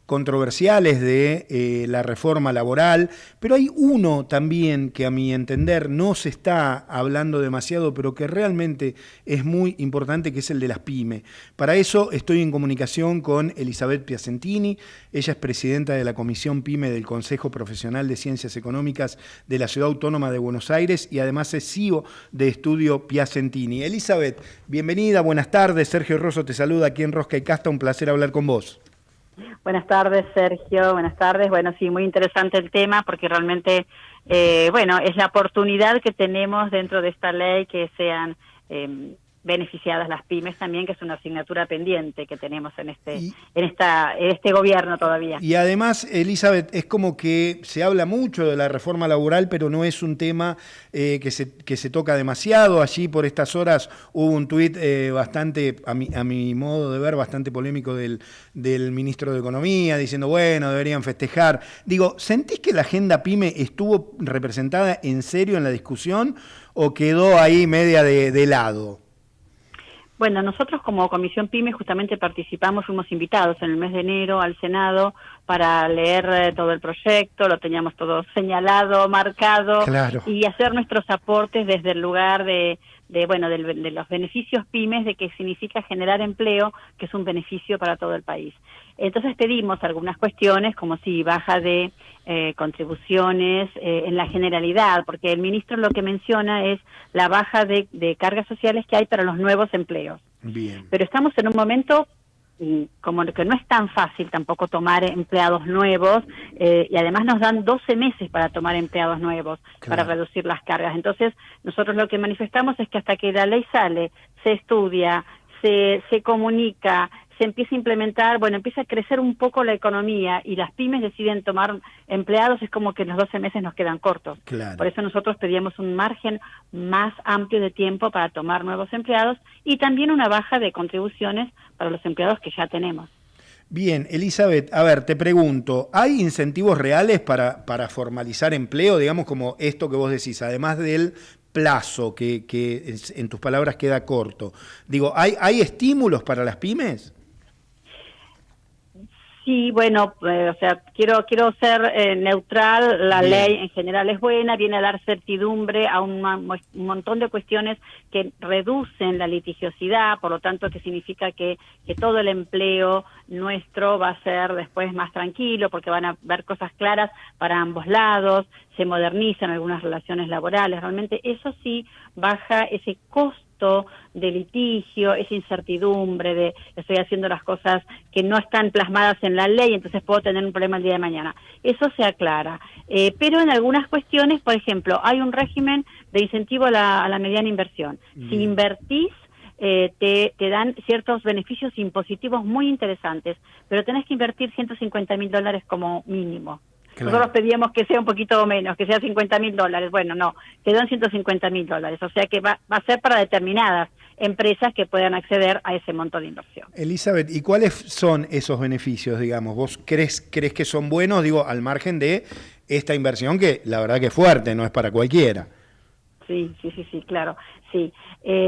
controversiales de la reforma laboral, pero hay uno también que a mi entender no se está hablando demasiado, pero que realmente es muy importante, que es el de las pymes. Para eso estoy en comunicación con Elizabeth Piacentini. Ella es presidenta de la Comisión PYME del Consejo Profesional de Ciencias Económicas de la Ciudad Autónoma de Buenos Aires y además es CEO de Estudio Piacentini. Elizabeth, bienvenida, buenas tardes. Sergio Rosso te saluda aquí en Rosca y Casta, un placer hablar con vos. Buenas tardes, Sergio. Buenas tardes. Bueno, sí, muy interesante el tema porque realmente, bueno, es la oportunidad que tenemos dentro de esta ley que sean beneficiadas las pymes también, que es una asignatura pendiente que tenemos en este gobierno todavía. Y además, Elizabeth, es como que se habla mucho de la reforma laboral, pero no es un tema que se toca demasiado. Allí por estas horas hubo un tuit bastante, a mi modo de ver, bastante polémico del ministro de Economía, diciendo, bueno, deberían festejar. Digo, ¿sentís que la agenda PYME estuvo representada en serio en la discusión o quedó ahí media de lado? Bueno, nosotros como Comisión PYME justamente participamos, fuimos invitados en el mes de enero al Senado para leer todo el proyecto, lo teníamos todo señalado, marcado, claro, y hacer nuestros aportes desde el lugar de los beneficios pymes, de que significa generar empleo, que es un beneficio para todo el país. Entonces pedimos algunas cuestiones, como si baja de contribuciones en la generalidad, porque el ministro lo que menciona es la baja de cargas sociales que hay para los nuevos empleos. Bien. Pero estamos en un momento como que no es tan fácil tampoco tomar empleados nuevos, y además nos dan 12 meses para tomar empleados nuevos, claro, para reducir las cargas. Entonces, nosotros lo que manifestamos es que hasta que la ley sale, se estudia, se comunica, se empieza a implementar, bueno, empieza a crecer un poco la economía y las pymes deciden tomar empleados, es como que los 12 meses nos quedan cortos. Claro. Por eso nosotros pedíamos un margen más amplio de tiempo para tomar nuevos empleados y también una baja de contribuciones para los empleados que ya tenemos. Bien, Elizabeth, a ver, te pregunto, ¿hay incentivos reales para formalizar empleo, digamos como esto que vos decís, además del plazo que en tus palabras queda corto? Digo, ¿hay estímulos para las pymes? Sí, bueno, o sea, quiero ser neutral, la ley en general es buena, viene a dar certidumbre a un montón de cuestiones que reducen la litigiosidad, por lo tanto que significa que todo el empleo nuestro va a ser después más tranquilo, porque van a haber cosas claras para ambos lados, se modernizan algunas relaciones laborales, realmente eso sí baja ese costo de litigio, esa incertidumbre de estoy haciendo las cosas que no están plasmadas en la ley, entonces puedo tener un problema el día de mañana. Eso se aclara. Pero en algunas cuestiones, por ejemplo, hay un régimen de incentivo a la mediana inversión. Si invertís, te dan ciertos beneficios impositivos muy interesantes, pero tenés que invertir $150.000 como mínimo. Claro. Nosotros pedíamos que sea un poquito menos, que sea $50.000. Bueno, no, quedó en $150.000. O sea que va a ser para determinadas empresas que puedan acceder a ese monto de inversión. Elizabeth, ¿y cuáles son esos beneficios, digamos? ¿Vos crees que son buenos, digo, al margen de esta inversión que la verdad que es fuerte, no es para cualquiera? Sí, claro, sí.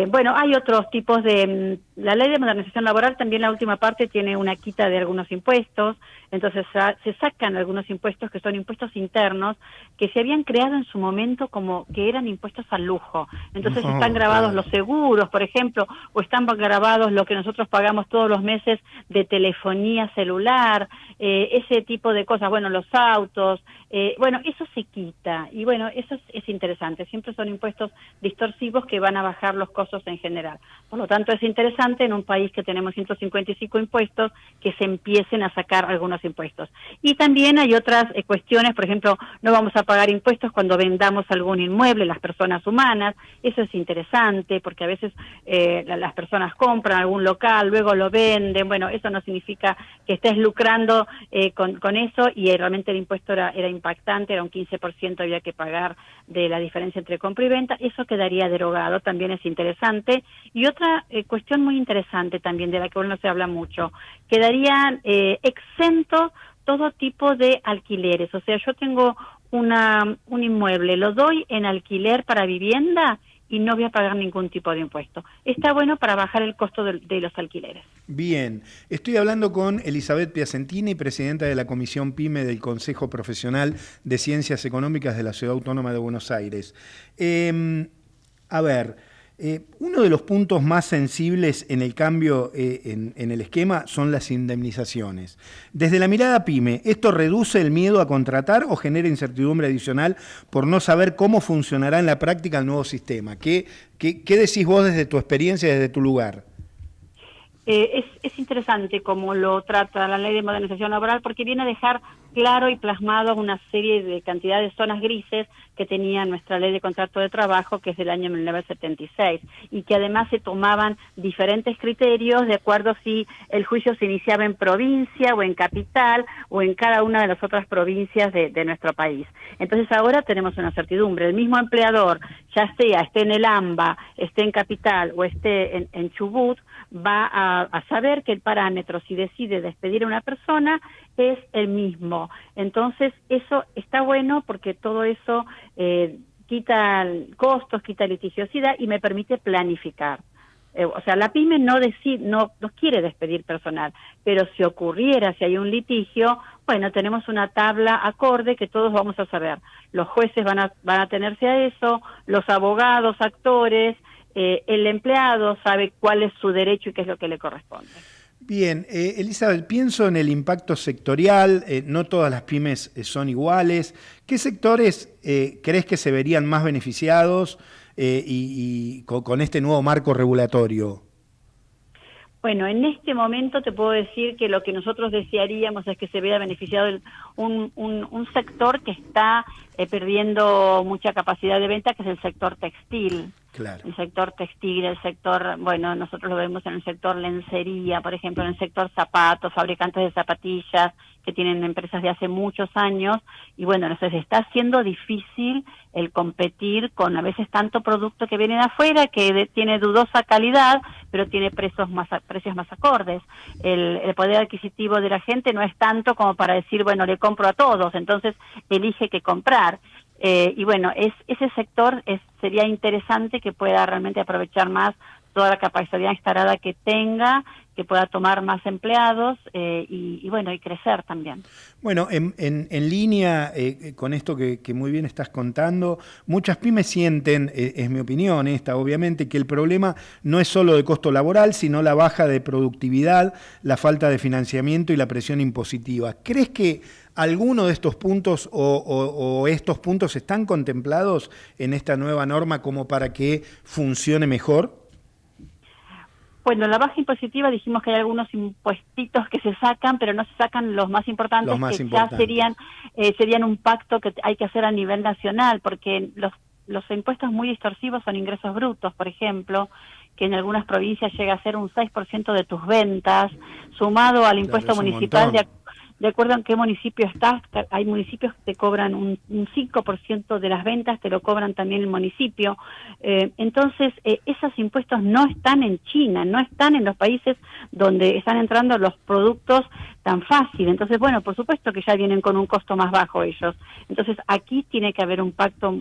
Bueno, hay otros tipos de... La ley de modernización laboral también la última parte tiene una quita de algunos impuestos, entonces se sacan algunos impuestos que son impuestos internos que se habían creado en su momento como que eran impuestos al lujo. Entonces están grabados los seguros, por ejemplo, o están grabados lo que nosotros pagamos todos los meses de telefonía celular, ese tipo de cosas, bueno, los autos, bueno, eso se quita y bueno, eso es interesante, siempre son impuestos distorsivos que van a bajar los costos en general. Por lo tanto, es interesante en un país que tenemos 155 impuestos que se empiecen a sacar algunos impuestos. Y también hay otras cuestiones, por ejemplo, no vamos a pagar impuestos cuando vendamos algún inmueble, las personas humanas, eso es interesante porque a veces las personas compran algún local, luego lo venden, bueno, eso no significa que estés lucrando con eso y realmente el impuesto era impactante, era un 15% había que pagar de la diferencia entre compra y venta, eso quedaría derogado, también es interesante. Y otra cuestión muy interesante también, de la que hoy no se habla mucho, quedarían exentos todo tipo de alquileres, o sea, yo tengo un inmueble, lo doy en alquiler para vivienda y no voy a pagar ningún tipo de impuesto. Está bueno para bajar el costo de los alquileres. Bien, estoy hablando con Elizabeth Piacentini, presidenta de la Comisión PYME del Consejo Profesional de Ciencias Económicas de la Ciudad Autónoma de Buenos Aires. Uno de los puntos más sensibles en el cambio en el esquema son las indemnizaciones. Desde la mirada PYME, ¿esto reduce el miedo a contratar o genera incertidumbre adicional por no saber cómo funcionará en la práctica el nuevo sistema? ¿Qué decís vos desde tu experiencia, desde tu lugar? Es interesante cómo lo trata la Ley de Modernización Laboral, porque viene a dejar claro y plasmado una serie de cantidad de zonas grises que tenía nuestra Ley de Contrato de Trabajo, que es del año 1976, y que además se tomaban diferentes criterios de acuerdo si el juicio se iniciaba en provincia o en capital o en cada una de las otras provincias de nuestro país. Entonces ahora tenemos una certidumbre. El mismo empleador, ya sea esté en el AMBA, esté en capital o esté en Chubut, va a saber que el parámetro, si decide despedir a una persona, es el mismo. Entonces, eso está bueno porque todo eso quita costos, quita litigiosidad y me permite planificar. O sea, la PYME no quiere despedir personal, pero si ocurriera, si hay un litigio, bueno, tenemos una tabla acorde que todos vamos a saber. Los jueces van a tenerse a eso, los abogados, actores, el empleado sabe cuál es su derecho y qué es lo que le corresponde. Bien, Elizabeth, pienso en el impacto sectorial, no todas las pymes son iguales. ¿Qué sectores crees que se verían más beneficiados y con este nuevo marco regulatorio? Bueno, en este momento te puedo decir que lo que nosotros desearíamos es que se vea beneficiado un sector que está perdiendo mucha capacidad de venta, que es el sector textil. Claro. El sector textil, el sector, bueno, nosotros lo vemos en el sector lencería, por ejemplo, en el sector zapatos, fabricantes de zapatillas, que tienen empresas de hace muchos años, y bueno, se está haciendo difícil el competir con a veces tanto producto que viene de afuera, que tiene dudosa calidad, pero tiene precios más acordes. El poder adquisitivo de la gente no es tanto como para decir, bueno, le compro a todos, entonces elige qué comprar. Y bueno, ese sector sería interesante que pueda realmente aprovechar más toda la capacidad instalada que tenga, que pueda tomar más empleados y bueno, y crecer también. Bueno, en línea con esto que muy bien estás contando, muchas pymes sienten, es mi opinión esta, obviamente, que el problema no es solo de costo laboral, sino la baja de productividad, la falta de financiamiento y la presión impositiva. ¿Crees que alguno de estos puntos o estos puntos están contemplados en esta nueva norma como para que funcione mejor? Bueno, la baja impositiva dijimos que hay algunos impuestitos que se sacan, pero no se sacan los más importantes, ya serían un pacto que hay que hacer a nivel nacional, porque los impuestos muy distorsivos son ingresos brutos, por ejemplo, que en algunas provincias llega a ser un 6% de tus ventas, sumado al impuesto municipal de acuerdo en qué municipio estás. Hay municipios que te cobran un 5% de las ventas, te lo cobran también el municipio. Entonces, esos impuestos no están en China, no están en los países donde están entrando los productos tan fácil. Entonces, bueno, por supuesto que ya vienen con un costo más bajo ellos. Entonces, aquí tiene que haber un pacto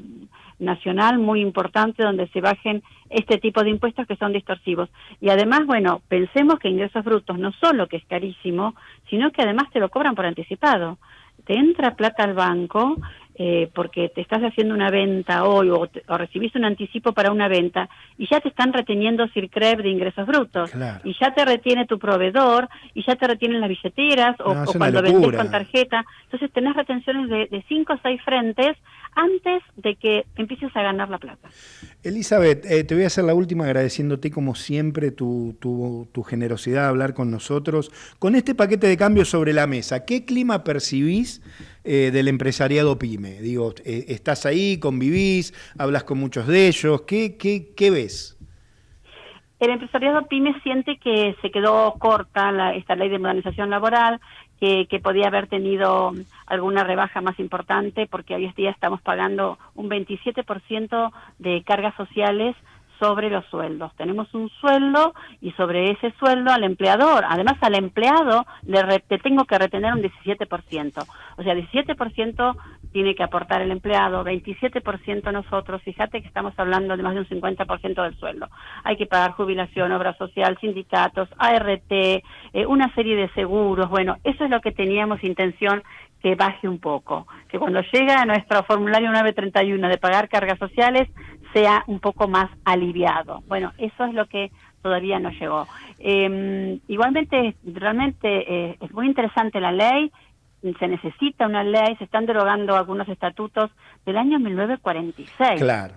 nacional muy importante donde se bajen este tipo de impuestos que son distorsivos. Y además, bueno, pensemos que ingresos brutos no solo que es carísimo, sino que además te lo cobran por anticipado. Te entra plata al banco porque te estás haciendo una venta hoy o recibís un anticipo para una venta y ya te están reteniendo CIRCREV de ingresos brutos. Claro. Y ya te retiene tu proveedor y ya te retienen las billeteras o cuando vendés con tarjeta. Entonces tenés retenciones de 5 o 6 frentes antes de que empieces a ganar la plata. Elizabeth, te voy a hacer la última agradeciéndote como siempre tu generosidad de hablar con nosotros. Con este paquete de cambios sobre la mesa, ¿qué clima percibís del empresariado PYME? Digo, estás ahí, convivís, hablas con muchos de ellos, ¿qué ves? El empresariado PYME siente que se quedó corta esta ley de modernización laboral, que podía haber tenido alguna rebaja más importante, porque hoy en día estamos pagando un 27% de cargas sociales sobre los sueldos. Tenemos un sueldo y sobre ese sueldo al empleador, además al empleado le tengo que retener un 17%. O sea, 17% tiene que aportar el empleado, 27% nosotros. Fíjate que estamos hablando de más de un 50% del sueldo. Hay que pagar jubilación, obra social, sindicatos, ART, una serie de seguros. Bueno, eso es lo que teníamos intención que baje un poco, que cuando llega a nuestro formulario 931 de pagar cargas sociales sea un poco más aliviado. Bueno, eso es lo que todavía no llegó. Igualmente, realmente es muy interesante la ley, se necesita una ley, se están derogando algunos estatutos del año 1946. Claro,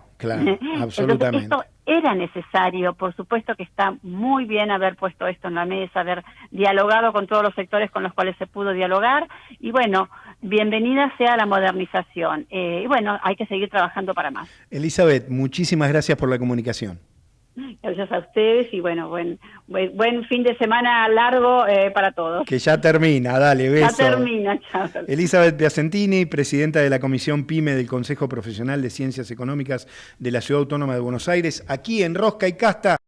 absolutamente. Entonces, esto era necesario, por supuesto que está muy bien haber puesto esto en la mesa, haber dialogado con todos los sectores con los cuales se pudo dialogar, y bueno, bienvenida sea la modernización. Y bueno, hay que seguir trabajando para más. Elizabeth, muchísimas gracias por la comunicación. Gracias a ustedes y bueno, buen fin de semana largo para todos. Que ya termina, dale, beso. Ya termina, chao. Elizabeth Piacentini, presidenta de la Comisión PYME del Consejo Profesional de Ciencias Económicas de la Ciudad Autónoma de Buenos Aires, aquí en Rosca y Casta.